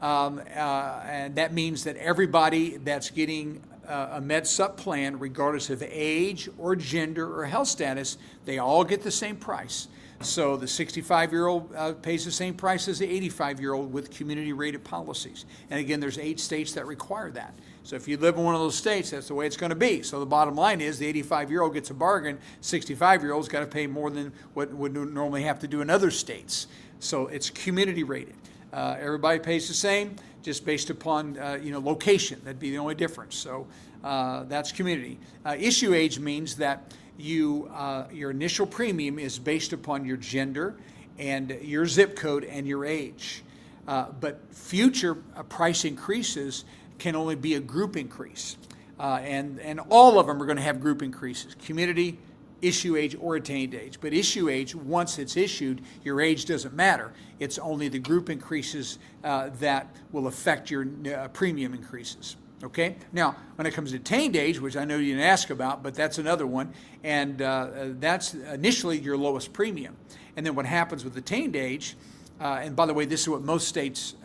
Speaker 1: And that means that everybody that's getting a Med Sup plan, regardless of age or gender or health status, they all get the same price. So the 65-year-old pays the same price as the 85-year-old with community-rated policies. And again, there's 8 states that require that. So if you live in one of those states, that's the way it's going to be. So the bottom line is the 85-year-old gets a bargain. 65-year-old's got to pay more than what would normally have to do in other states. So it's community-rated. Everybody pays the same, just based upon location. That'd be the only difference. So that's community. Issue age means that your initial premium is based upon your gender and your zip code and your age. But future price increases can only be a group increase. And all of them are going to have group increases. Community, issue age, or attained age. But issue age, once it's issued, your age doesn't matter. It's only the group increases that will affect your premium increases. Okay? Now, when it comes to attained age, which I know you didn't ask about, but that's another one, and that's initially your lowest premium. And then what happens with attained age, and by the way, this is what most states,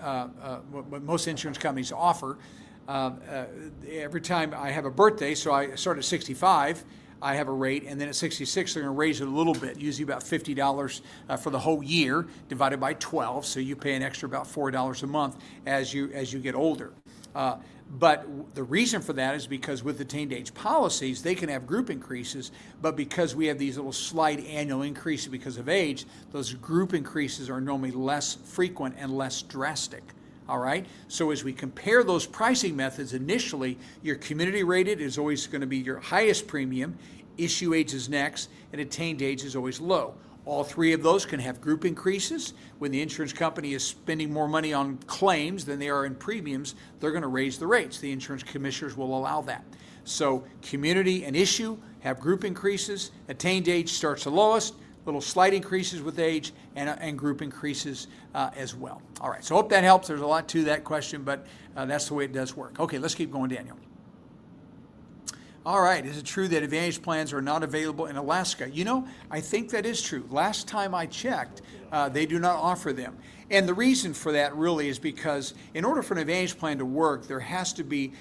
Speaker 1: what most insurance companies offer. Every time I have a birthday, so I start at 65, I have a rate, and then at 66, they're going to raise it a little bit, usually about $50 for the whole year, divided by 12, so you pay an extra about $4 a month as you get older. But the reason for that is because with attained age policies, they can have group increases, but because we have these little slight annual increases because of age, those group increases are normally less frequent and less drastic. All right, so as we compare those pricing methods, initially your community rated is always going to be your highest premium, issue age is next, and attained age is always low. All 3 of those can have group increases. When the insurance company is spending more money on claims than they are in premiums, they're going to raise the rates. The insurance commissioners will allow that. So community and issue have group increases. Attained age starts the lowest, little slight increases with age, and group increases as well. All right, so I hope that helps. There's a lot to that question, but that's the way it does work. Okay, let's keep going, Daniel. All right, is it true that Advantage plans are not available in Alaska? You know, I think that is true. Last time I checked, they do not offer them. And the reason for that really is because in order for an Advantage plan to work, there has to be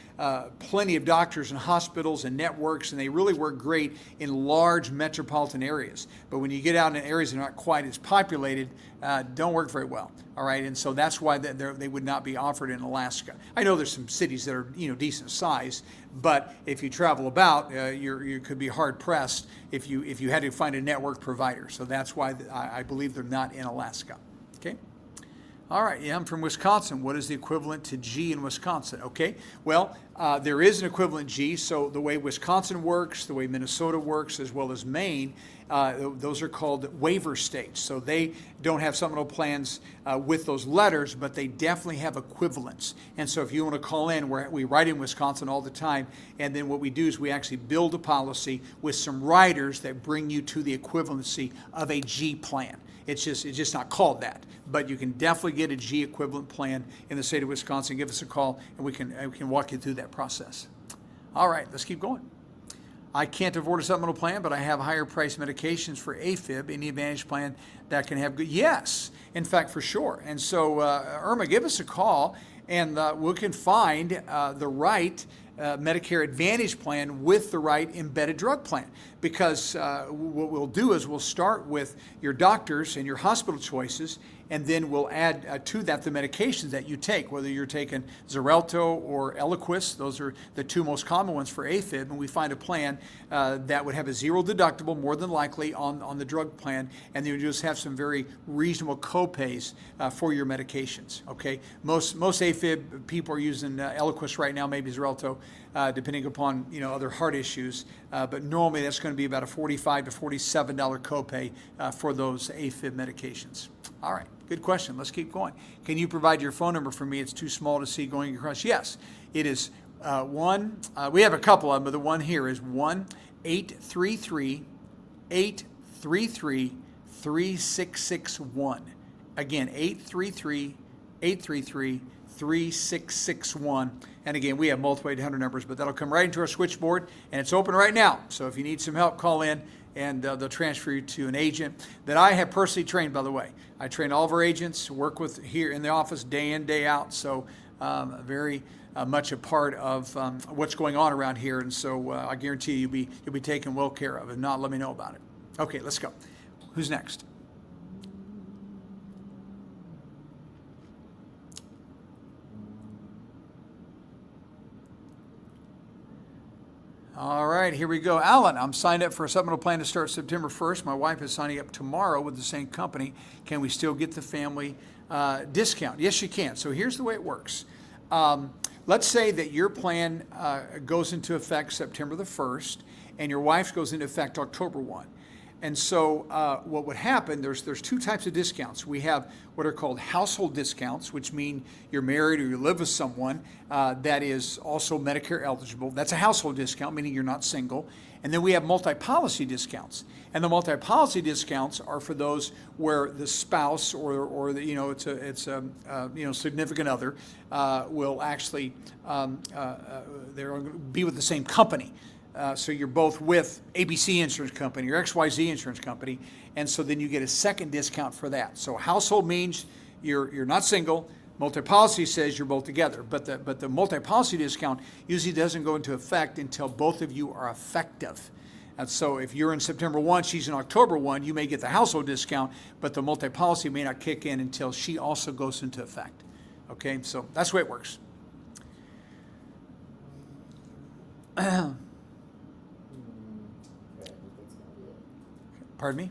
Speaker 1: plenty of doctors and hospitals and networks, and they really work great in large metropolitan areas. But when you get out in areas that are not quite as populated, don't work very well. All right, and so that's why they would not be offered in Alaska. I know there's some cities that are decent size, but if you travel about, you could be hard pressed if you had to find a network provider. So that's why I believe they're not in Alaska. Okay. All right, yeah, I'm from Wisconsin. What is the equivalent to G in Wisconsin? Okay, well, there is an equivalent G. So the way Wisconsin works, the way Minnesota works, as well as Maine, those are called waiver states. So they don't have supplemental plans with those letters, but they definitely have equivalents. And so if you want to call in, we write in Wisconsin all the time, and then what we do is we actually build a policy with some riders that bring you to the equivalency of a G plan. It's just not called that, but you can definitely get a G equivalent plan in the state of Wisconsin. Give us a call, and we can walk you through that process. All right, let's keep going. I can't afford a supplemental plan, but I have higher price medications for AFib. Any Advantage plan that can have good? Yes, in fact, for sure. And so, IRMA, give us a call, and we can find the right Medicare Advantage plan with the right embedded drug plan. Because what we'll do is we'll start with your doctors and your hospital choices, and then we'll add to that the medications that you take, whether you're taking Xarelto or Eliquis. Those are the 2 most common ones for AFib, and we find a plan that would have a 0 deductible, more than likely, on the drug plan, and then you just have some very reasonable co-pays for your medications, okay? Most AFib people are using Eliquis right now, maybe Xarelto, depending upon other heart issues, but normally that's going to be about a $45 to $47 copay for those AFib medications. All right, good question. Let's keep going. Can you provide your phone number for me? It's too small to see going across. Yes, it is we have a couple of them, but the one here is 833-833-3661. Again, 833-833-3661. And again, we have multiple 800 numbers, but that'll come right into our switchboard, and it's open right now. So if you need some help, call in, and they'll transfer you to an agent that I have personally trained, by the way. I train all of our agents, work with here in the office day in, day out. So very much a part of what's going on around here. And so I guarantee you'll be taken well care of. If not, let me know about it. Okay, let's go. Who's next? All right, here we go. Alan, I'm signed up for a supplemental plan to start September 1st. My wife is signing up tomorrow with the same company. Can we still get the family discount? Yes, you can. So here's the way it works. Let's say that your plan goes into effect September the 1st, and your wife's goes into effect October 1. And so what would happen, there's two types of discounts. We have what are called household discounts, which mean you're married or you live with someone that is also Medicare eligible. That's a household discount, meaning you're not single. And then we have multi-policy discounts. And the multi-policy discounts are for those where the spouse or the, it's a significant other will actually they're going to be with the same company. So you're both with ABC Insurance Company or XYZ Insurance Company, and so then you get a second discount for that. So household means you're not single. Multi-policy says you're both together, but the multi-policy discount usually doesn't go into effect until both of you are effective. And so if you're in September 1, she's in October 1, you may get the household discount, but the multi-policy may not kick in until she also goes into effect. Okay, so that's the way it works. Pardon me?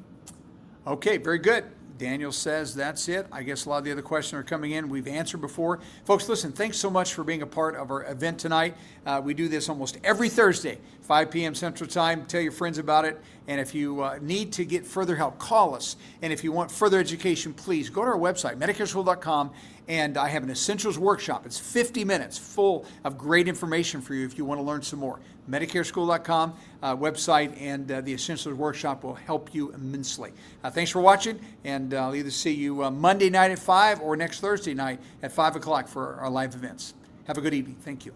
Speaker 1: Okay, very good. Daniel says that's it. I guess a lot of the other questions are coming in. We've answered before. Folks, listen, thanks so much for being a part of our event tonight. We do this almost every Thursday, 5 p.m. Central Time. Tell your friends about it. And if you need to get further help, call us. And if you want further education, please go to our website, medicareschool.com. And I have an essentials workshop. It's 50 minutes full of great information for you if you want to learn some more. Medicareschool.com website, and the essentials workshop will help you immensely. Thanks for watching, and I'll either see you Monday night at 5 or next Thursday night at 5 o'clock for our live events. Have a good evening. Thank you.